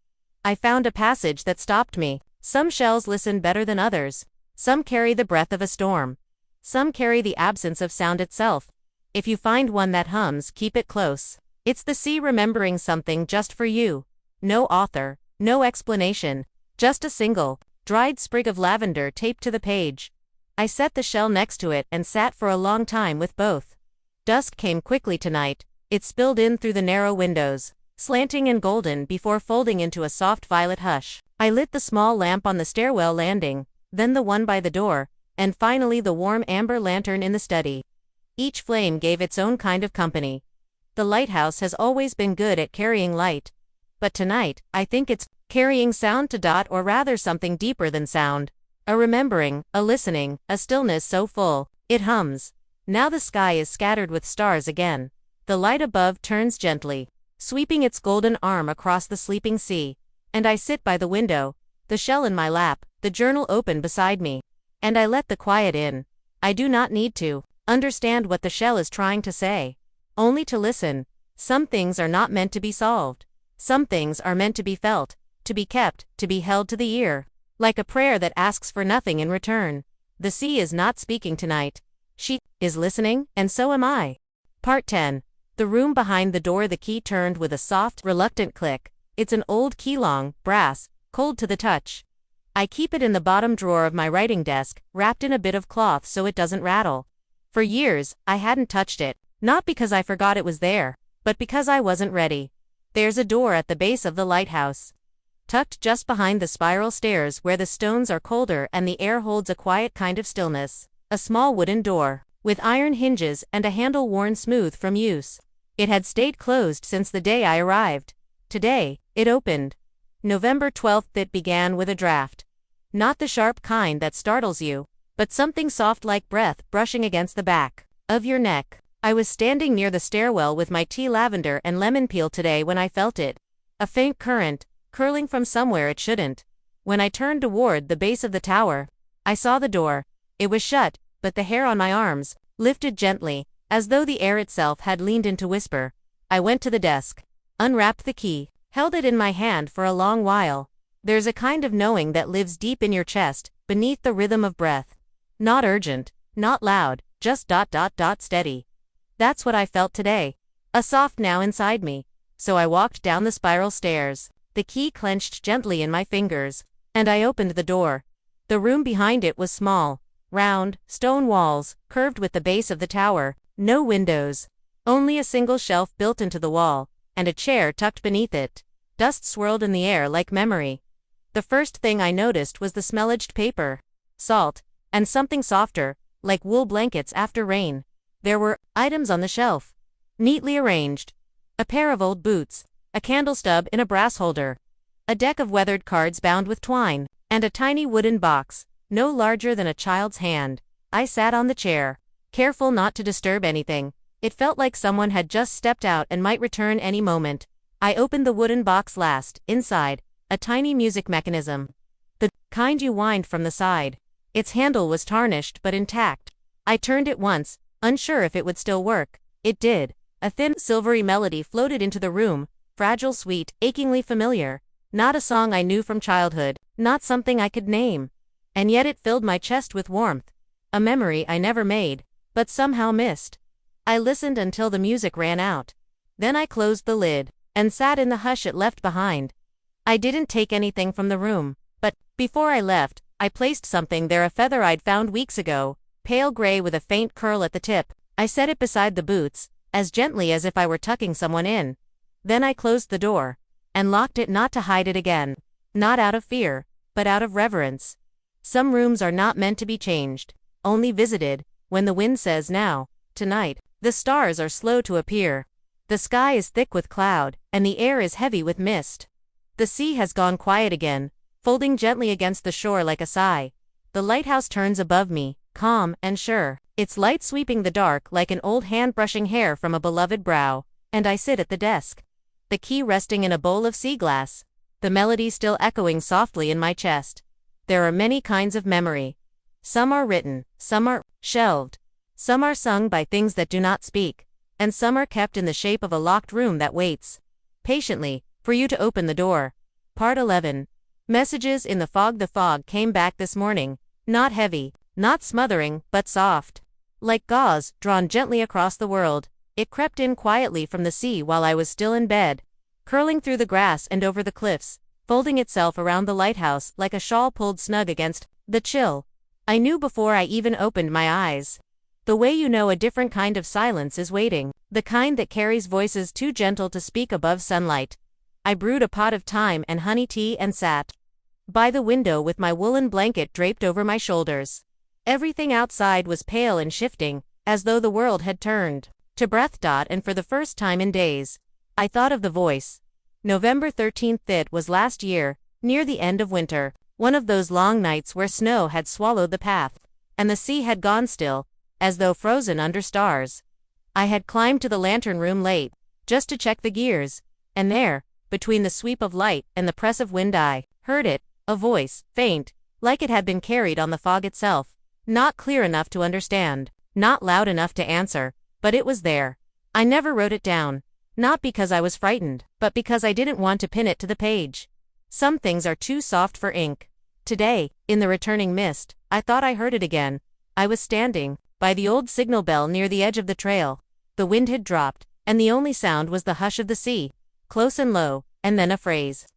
I found a passage that stopped me. Some shells listen better than others. Some carry the breath of a storm. Some carry the absence of sound itself. If you find one that hums, keep it close. It's the sea remembering something just for you. No author, no explanation, just a single, dried sprig of lavender taped to the page. I set the shell next to it and sat for a long time with both. Dusk came quickly tonight. It spilled in through the narrow windows, slanting and golden before folding into a soft violet hush. I lit the small lamp on the stairwell landing, then the one by the door, and finally the warm amber lantern in the study. Each flame gave its own kind of company. The lighthouse has always been good at carrying light, but tonight, I think it's carrying sound to or rather something deeper than sound. A remembering, a listening, a stillness so full, it hums. Now the sky is scattered with stars again. The light above turns gently, sweeping its golden arm across the sleeping sea, and I sit by the window, the shell in my lap, the journal open beside me, and I let the quiet in. I do not need to understand what the shell is trying to say, only to listen. Some things are not meant to be solved. Some things are meant to be felt, to be kept, to be held to the ear, like a prayer that asks for nothing in return. The sea is not speaking tonight. She is listening, and so am I. Part 10. The room behind the door. The key turned with a soft, reluctant click. It's an old key, long, brass, cold to the touch. I keep it in the bottom drawer of my writing desk, wrapped in a bit of cloth so it doesn't rattle. For years, I hadn't touched it, not because I forgot it was there, but because I wasn't ready. There's a door at the base of the lighthouse, tucked just behind the spiral stairs where the stones are colder and the air holds a quiet kind of stillness. A small wooden door, with iron hinges and a handle worn smooth from use. It had stayed closed since the day I arrived. Today, it opened. November 12th. It began with a draft. Not the sharp kind that startles you, but something soft like breath brushing against the back of your neck. I was standing near the stairwell with my tea lavender and lemon peel today when I felt it. A faint current, curling from somewhere it shouldn't. When I turned toward the base of the tower, I saw the door. It was shut, but the hair on my arms lifted gently, as though the air itself had leaned in to whisper. I went to the desk, unwrapped the key, held it in my hand for a long while. There's a kind of knowing that lives deep in your chest, beneath the rhythm of breath. Not urgent, not loud, just ... steady. That's what I felt today. A soft now inside me. So I walked down the spiral stairs, the key clenched gently in my fingers, and I opened the door. The room behind it was small, round, stone walls, curved with the base of the tower, no windows. Only a single shelf built into the wall, and a chair tucked beneath it. Dust swirled in the air like memory. The first thing I noticed was the smellaged paper, salt, and something softer, like wool blankets after rain. There were items on the shelf, neatly arranged. A pair of old boots, a candle stub in a brass holder, a deck of weathered cards bound with twine, and a tiny wooden box, no larger than a child's hand. I sat on the chair, careful not to disturb anything. It felt like someone had just stepped out and might return any moment. I opened the wooden box last. Inside, a tiny music mechanism. The kind you wind from the side. Its handle was tarnished but intact. I turned it once, unsure if it would still work. It did. A thin, silvery melody floated into the room, fragile, sweet, achingly familiar. Not a song I knew from childhood, not something I could name. And yet it filled my chest with warmth. A memory I never made, but somehow missed. I listened until the music ran out. Then I closed the lid, and sat in the hush it left behind. I didn't take anything from the room, but, before I left, I placed something there, a feather I'd found weeks ago, pale gray with a faint curl at the tip. I set it beside the boots, as gently as if I were tucking someone in. Then I closed the door, and locked it, not to hide it again. Not out of fear, but out of reverence. Some rooms are not meant to be changed, only visited, when the wind says now, tonight. The stars are slow to appear. The sky is thick with cloud, and the air is heavy with mist. The sea has gone quiet again, folding gently against the shore like a sigh. The lighthouse turns above me, calm and sure, its light sweeping the dark like an old hand brushing hair from a beloved brow, and I sit at the desk, the key resting in a bowl of sea glass, the melody still echoing softly in my chest. There are many kinds of memory. Some are written, some are shelved. Some are sung by things that do not speak, and some are kept in the shape of a locked room that waits patiently for you to open the door. Part 11. Messages in the fog. The fog came back this morning, not heavy, not smothering, but soft. Like gauze drawn gently across the world, it crept in quietly from the sea while I was still in bed, curling through the grass and over the cliffs, folding itself around the lighthouse like a shawl pulled snug against the chill. I knew before I even opened my eyes. The way you know a different kind of silence is waiting, the kind that carries voices too gentle to speak above sunlight. I brewed a pot of thyme and honey tea and sat by the window with my woolen blanket draped over my shoulders. Everything outside was pale and shifting, as though the world had turned to breath. And for the first time in days, I thought of the voice. November 13th. It was last year, near the end of winter, one of those long nights where snow had swallowed the path, and the sea had gone still, as though frozen under stars. I had climbed to the lantern room late, just to check the gears, and there, between the sweep of light and the press of wind, I heard it, a voice, faint, like it had been carried on the fog itself, not clear enough to understand, not loud enough to answer, but it was there. I never wrote it down, not because I was frightened, but because I didn't want to pin it to the page. Some things are too soft for ink. Today, in the returning mist, I thought I heard it again. I was standing by the old signal bell near the edge of the trail. The wind had dropped, and the only sound was the hush of the sea, close and low, and then a phrase.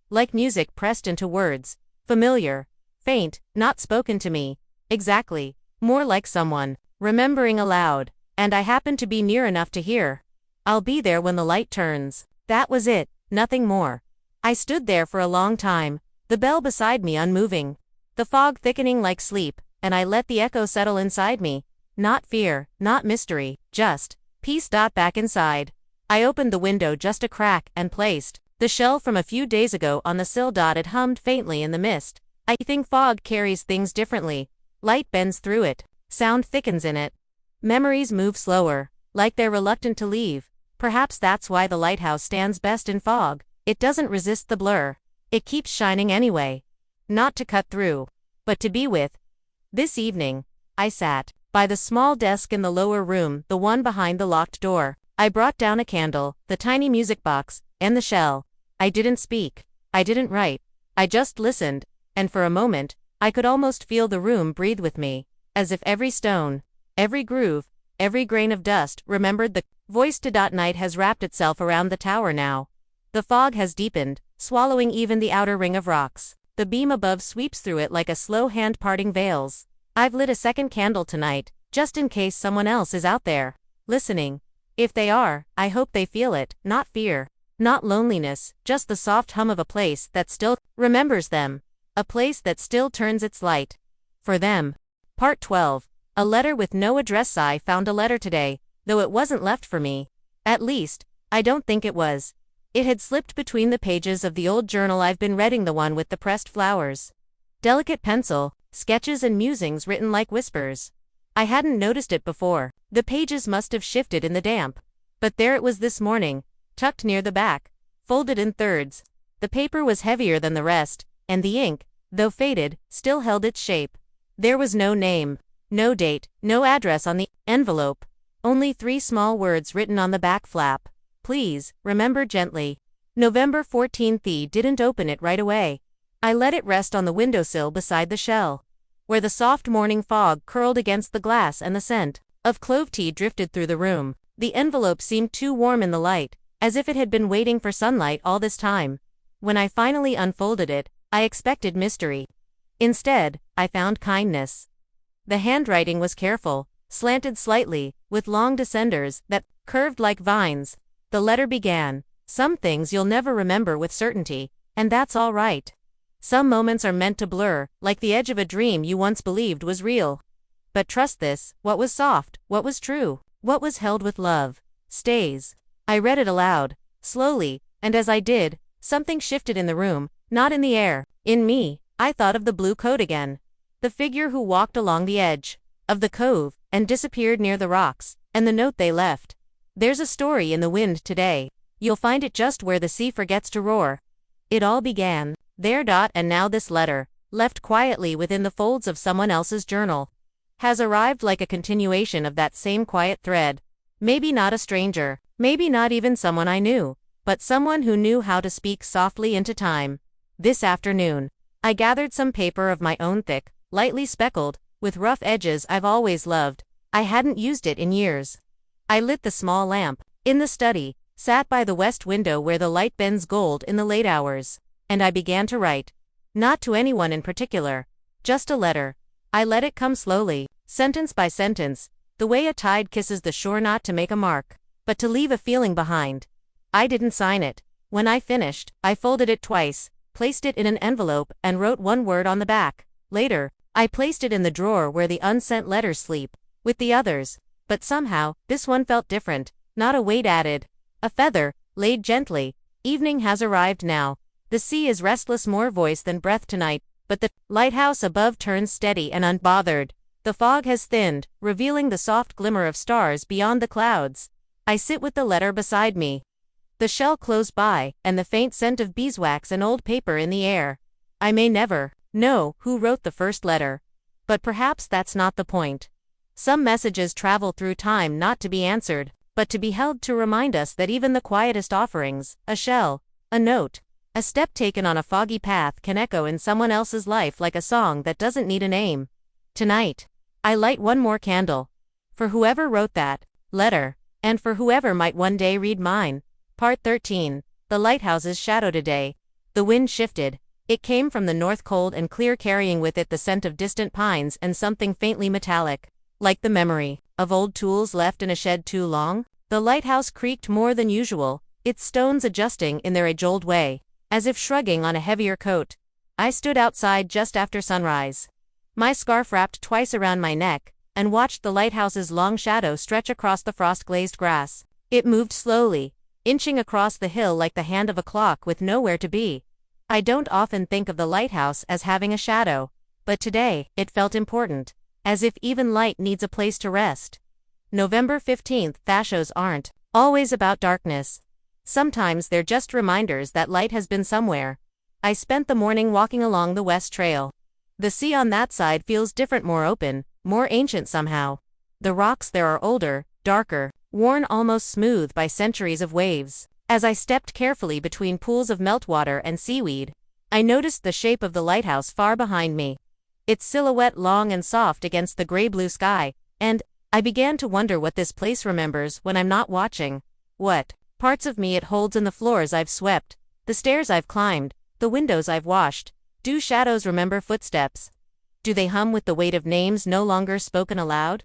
Like music pressed into words, familiar, faint, not spoken to me, exactly, more like someone remembering aloud, and I happened to be near enough to hear. I'll be there when the light turns. That was it, nothing more. I stood there for a long time, the bell beside me unmoving, the fog thickening like sleep, and I let the echo settle inside me. Not fear, not mystery, just peace. Back inside, I opened the window just a crack and placed the shell from a few days ago on the sill. It hummed faintly in the mist. I think fog carries things differently. Light bends through it. Sound thickens in it. Memories move slower, like they're reluctant to leave. Perhaps that's why the lighthouse stands best in fog. It doesn't resist the blur. It keeps shining anyway. Not to cut through, but to be with. This evening, I sat by the small desk in the lower room, the one behind the locked door. I brought down a candle, the tiny music box, and the shell. I didn't speak. I didn't write. I just listened, and for a moment, I could almost feel the room breathe with me, as if every stone, every groove, every grain of dust remembered the voice. Night has wrapped itself around the tower now. The fog has deepened, swallowing even the outer ring of rocks. The beam above sweeps through it like a slow hand parting veils. I've lit a second candle tonight, just in case someone else is out there, listening. If they are, I hope they feel it, not fear, not loneliness, just the soft hum of a place that still remembers them. A place that still turns its light for them. Part 12. A letter with no address. I found a letter today, though it wasn't left for me. At least, I don't think it was. It had slipped between the pages of the old journal I've been reading, the one with the pressed flowers. Delicate pencil, sketches and musings written like whispers. I hadn't noticed it before. The pages must have shifted in the damp. But there it was this morning, tucked near the back, folded in thirds. The paper was heavier than the rest, and the ink, though faded, still held its shape. There was no name, no date, no address on the envelope. Only 3 small words written on the back flap. Please, remember gently. November 14th. I didn't open it right away. I let it rest on the windowsill beside the shell, where the soft morning fog curled against the glass and the scent of clove tea drifted through the room. The envelope seemed too warm in the light, as if it had been waiting for sunlight all this time. When I finally unfolded it, I expected mystery. Instead, I found kindness. The handwriting was careful, slanted slightly, with long descenders that curved like vines. The letter began, "Some things you'll never remember with certainty, and that's all right. Some moments are meant to blur, like the edge of a dream you once believed was real. But trust this, what was soft, what was true, what was held with love, stays." I read it aloud, slowly, and as I did, something shifted in the room, not in the air, in me. I thought of the blue coat again. The figure who walked along the edge of the cove and disappeared near the rocks, and the note they left. There's a story in the wind today. You'll find it just where the sea forgets to roar. It all began there. And now this letter, left quietly within the folds of someone else's journal, has arrived like a continuation of that same quiet thread. Maybe not a stranger, maybe not even someone I knew, but someone who knew how to speak softly into time. This afternoon, I gathered some paper of my own, thick, lightly speckled, with rough edges I've always loved. I hadn't used it in years. I lit the small lamp in the study, sat by the west window where the light bends gold in the late hours, and I began to write. Not to anyone in particular, just a letter. I let it come slowly, sentence by sentence, the way a tide kisses the shore, not to make a mark, but to leave a feeling behind. I didn't sign it. When I finished, I folded it twice, placed it in an envelope, and wrote one word on the back. Later, I placed it in the drawer where the unsent letters sleep, with the others. But somehow, this one felt different, not a weight added. A feather, laid gently. Evening has arrived now. The sea is restless, more voice than breath tonight, but the lighthouse above turns steady and unbothered. The fog has thinned, revealing the soft glimmer of stars beyond the clouds. I sit with the letter beside me, the shell close by, and the faint scent of beeswax and old paper in the air. I may never know who wrote the first letter, but perhaps that's not the point. Some messages travel through time, not to be answered, but to be held, to remind us that even the quietest offerings, a shell, a note, a step taken on a foggy path, can echo in someone else's life like a song that doesn't need a name. Tonight, I light one more candle. For whoever wrote that letter, and for whoever might one day read mine. Part 13. The lighthouse's shadow today. The wind shifted. It came from the north, cold and clear, carrying with it the scent of distant pines and something faintly metallic, like the memory of old tools left in a shed too long. The lighthouse creaked more than usual, its stones adjusting in their age-old way, as if shrugging on a heavier coat. I stood outside just after sunrise, my scarf wrapped twice around my neck, and watched the lighthouse's long shadow stretch across the frost-glazed grass. It moved slowly, inching across the hill like the hand of a clock with nowhere to be. I don't often think of the lighthouse as having a shadow. But today, it felt important. As if even light needs a place to rest. November 15th. Thashos aren't always about darkness. Sometimes they're just reminders that light has been somewhere. I spent the morning walking along the West Trail. The sea on that side feels different, more open, more ancient somehow. The rocks there are older, darker, worn almost smooth by centuries of waves. As I stepped carefully between pools of meltwater and seaweed, I noticed the shape of the lighthouse far behind me. Its silhouette long and soft against the gray-blue sky, and I began to wonder what this place remembers when I'm not watching. What parts of me it holds in the floors I've swept, the stairs I've climbed, the windows I've washed. Do shadows remember footsteps? Do they hum with the weight of names no longer spoken aloud?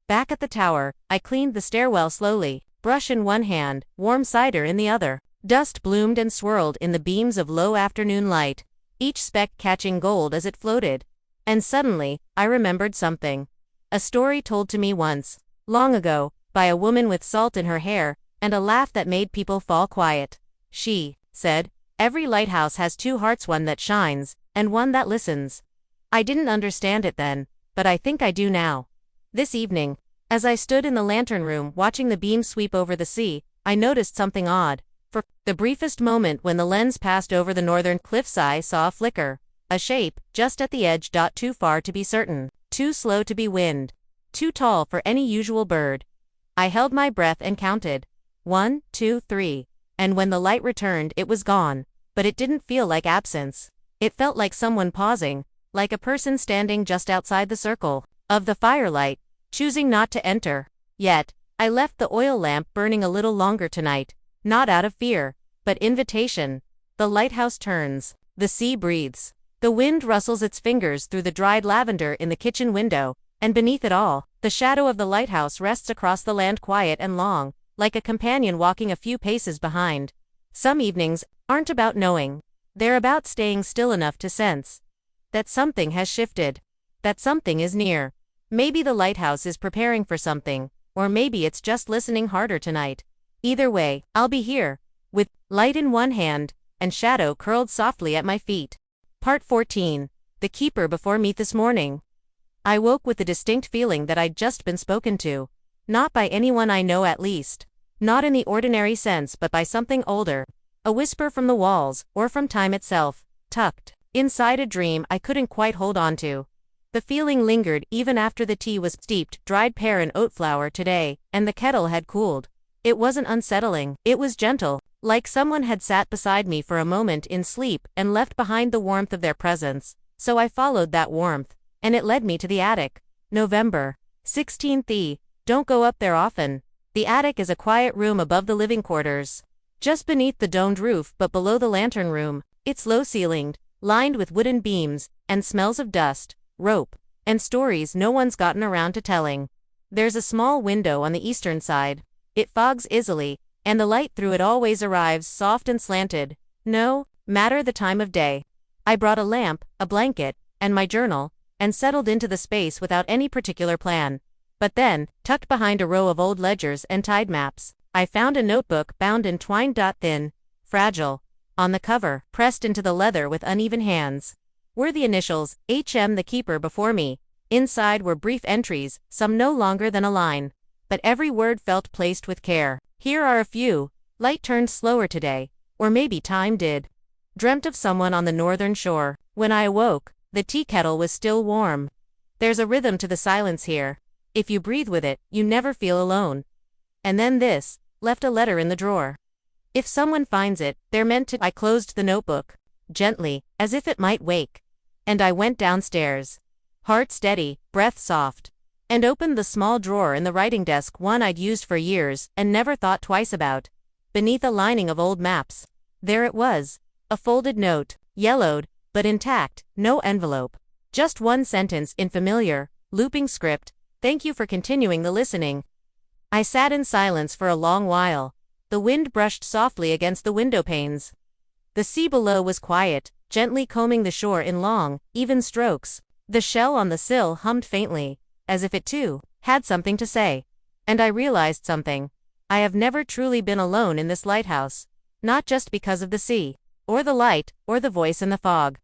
Back at the tower, I cleaned the stairwell slowly, brush in one hand, warm cider in the other. Dust bloomed and swirled in the beams of low afternoon light, each speck catching gold as it floated. And suddenly, I remembered something. A story told to me once, long ago, by a woman with salt in her hair, and a laugh that made people fall quiet. She said, "Every lighthouse has two hearts, one that shines, and one that listens." I didn't understand it then, but I think I do now. This evening, as I stood in the lantern room watching the beam sweep over the sea, I noticed something odd. For the briefest moment when the lens passed over the northern cliffs, I saw a flicker. A shape, just at the edge. Too far to be certain, too slow to be wind, too tall for any usual bird. I held my breath and counted. 1, 2, 3. And when the light returned, it was gone. But it didn't feel like absence. It felt like someone pausing, like a person standing just outside the circle of the firelight, choosing not to enter. Yet, I left the oil lamp burning a little longer tonight, not out of fear, but invitation. The lighthouse turns. The sea breathes. The wind rustles its fingers through the dried lavender in the kitchen window, and beneath it all, the shadow of the lighthouse rests across the land, quiet and long, like a companion walking a few paces behind. Some evenings aren't about knowing. They're about staying still enough to sense that something has shifted, that something is near. Maybe the lighthouse is preparing for something, or maybe it's just listening harder tonight. Either way, I'll be here, with light in one hand, and shadow curled softly at my feet. Part 14. The Keeper before me this morning. I woke with the distinct feeling that I'd just been spoken to. Not by anyone I know, at least. Not in the ordinary sense, but by something older. A whisper from the walls, or from time itself, tucked inside a dream I couldn't quite hold on to. The feeling lingered even after the tea was steeped, dried pear and oat flour today, and the kettle had cooled. It wasn't unsettling, it was gentle, like someone had sat beside me for a moment in sleep and left behind the warmth of their presence. So I followed that warmth, and it led me to the attic. November 16th. Don't go up there often. The attic is a quiet room above the living quarters, just beneath the domed roof but below the lantern room. It's low-ceilinged, lined with wooden beams, and smells of dust, rope, and stories no one's gotten around to telling. There's a small window on the eastern side. It fogs easily, and the light through it always arrives soft and slanted, no matter the time of day. I brought a lamp, a blanket, and my journal, and settled into the space without any particular plan. But then, tucked behind a row of old ledgers and tide maps, I found a notebook bound in twine. Thin, fragile. On the cover, pressed into the leather with uneven hands, were the initials, H.M. The Keeper before me. Inside were brief entries, some no longer than a line. But every word felt placed with care. Here are a few. Light turned slower today, or maybe time did. Dreamt of someone on the northern shore. When I awoke, the tea kettle was still warm. There's a rhythm to the silence here. If you breathe with it, you never feel alone. And then this, left a letter in the drawer. If someone finds it, they're meant to. I closed the notebook, gently, as if it might wake. And I went downstairs, heart steady, breath soft, and opened the small drawer in the writing desk, one I'd used for years and never thought twice about. Beneath a lining of old maps, there it was, a folded note, yellowed, but intact, no envelope. Just one sentence in familiar, looping script: "Thank you for continuing the listening." I sat in silence for a long while. The wind brushed softly against the window panes. The sea below was quiet, gently combing the shore in long, even strokes. The shell on the sill hummed faintly, as if it too had something to say. And I realized something. I have never truly been alone in this lighthouse. Not just because of the sea, or the light, or the voice in the fog,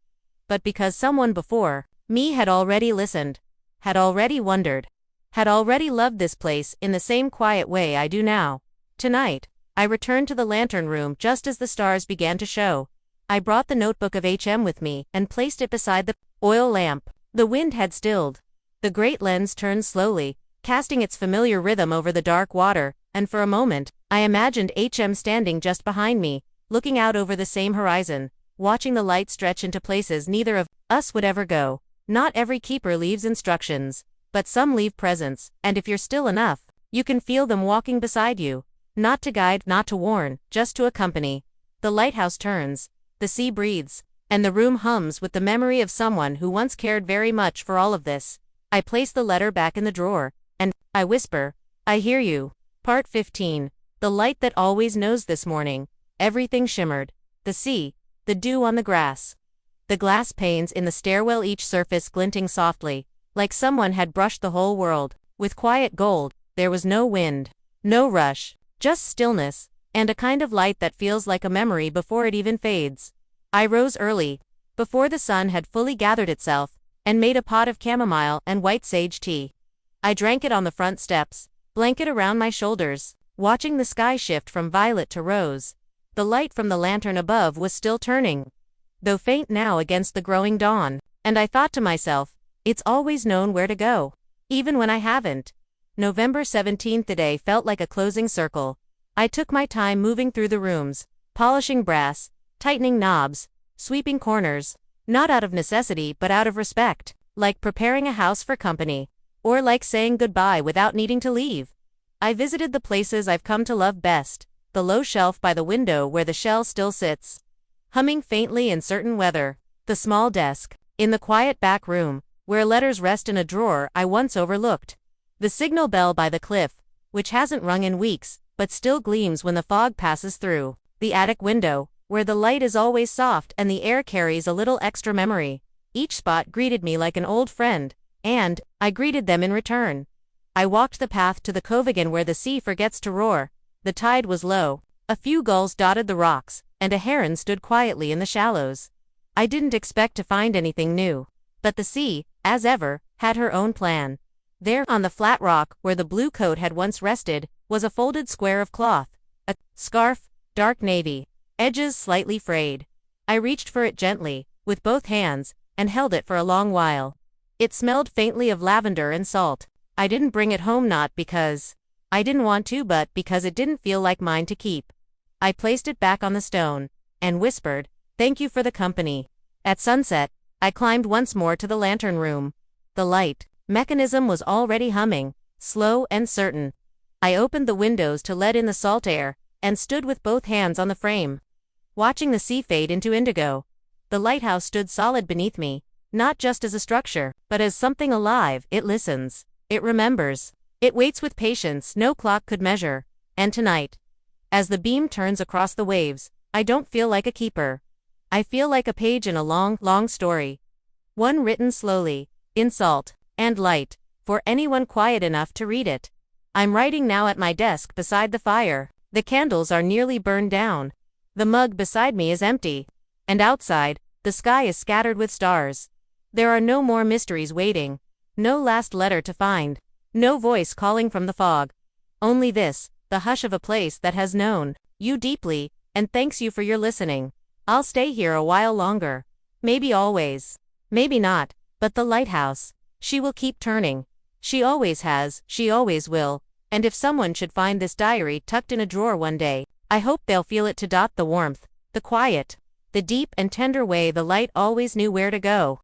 but because someone before Me had already listened, had already wondered, had already loved this place in the same quiet way I do now. Tonight, I returned to the lantern room just as the stars began to show. I brought the notebook of HM with me and placed it beside the oil lamp. The wind had stilled. The great lens turned slowly, casting its familiar rhythm over the dark water, and for a moment, I imagined HM standing just behind me, looking out over the same horizon, watching the light stretch into places neither of us would ever go. Not every keeper leaves instructions, but some leave presents, and if you're still enough, you can feel them walking beside you. Not to guide, not to warn, just to accompany. The lighthouse turns, the sea breathes, and the room hums with the memory of someone who once cared very much for all of this. I place the letter back in the drawer, and I whisper, I hear you. Part 15. The light that always knows. This morning, everything shimmered. The sea, the dew on the grass, the glass panes in the stairwell, each surface glinting softly, like someone had brushed the whole world with quiet gold. There was no wind, no rush, just stillness, and a kind of light that feels like a memory before it even fades. I rose early, before the sun had fully gathered itself, and made a pot of chamomile and white sage tea. I drank it on the front steps, blanket around my shoulders, watching the sky shift from violet to rose. The light from the lantern above was still turning, though faint now against the growing dawn, and I thought to myself, it's always known where to go, even when I haven't. November 17th. The day felt like a closing circle. I took my time moving through the rooms, polishing brass, tightening knobs, sweeping corners, not out of necessity but out of respect, like preparing a house for company, or like saying goodbye without needing to leave. I visited the places I've come to love best, the low shelf by the window where the shell still sits, humming faintly in certain weather, the small desk, in the quiet back room, where letters rest in a drawer I once overlooked, the signal bell by the cliff, which hasn't rung in weeks, but still gleams when the fog passes through, the attic window, where the light is always soft and the air carries a little extra memory. Each spot greeted me like an old friend, and I greeted them in return. I walked the path to the cove again where the sea forgets to roar. The tide was low, a few gulls dotted the rocks, and a heron stood quietly in the shallows. I didn't expect to find anything new, but the sea, as ever, had her own plan. There, on the flat rock where the blue coat had once rested, was a folded square of cloth, a scarf, dark navy, edges slightly frayed. I reached for it gently, with both hands, and held it for a long while. It smelled faintly of lavender and salt. I didn't bring it home, not because I didn't want to, but because it didn't feel like mine to keep. I placed it back on the stone, and whispered, thank you for the company. At sunset, I climbed once more to the lantern room. The light mechanism was already humming, slow and certain. I opened the windows to let in the salt air, and stood with both hands on the frame, watching the sea fade into indigo. The lighthouse stood solid beneath me, not just as a structure, but as something alive. It listens, it remembers, it waits with patience no clock could measure. And tonight, as the beam turns across the waves, I don't feel like a keeper. I feel like a page in a long, long story. One written slowly, in salt and light, for anyone quiet enough to read it. I'm writing now at my desk beside the fire. The candles are nearly burned down. The mug beside me is empty. And outside, the sky is scattered with stars. There are no more mysteries waiting. No last letter to find. No voice calling from the fog. Only this, the hush of a place that has known you deeply, and thanks you for your listening. I'll stay here a while longer. Maybe always. Maybe not, but the lighthouse, she will keep turning. She always has, she always will. And if someone should find this diary tucked in a drawer one day, I hope they'll feel it to dot the warmth, the quiet, the deep and tender way the light always knew where to go.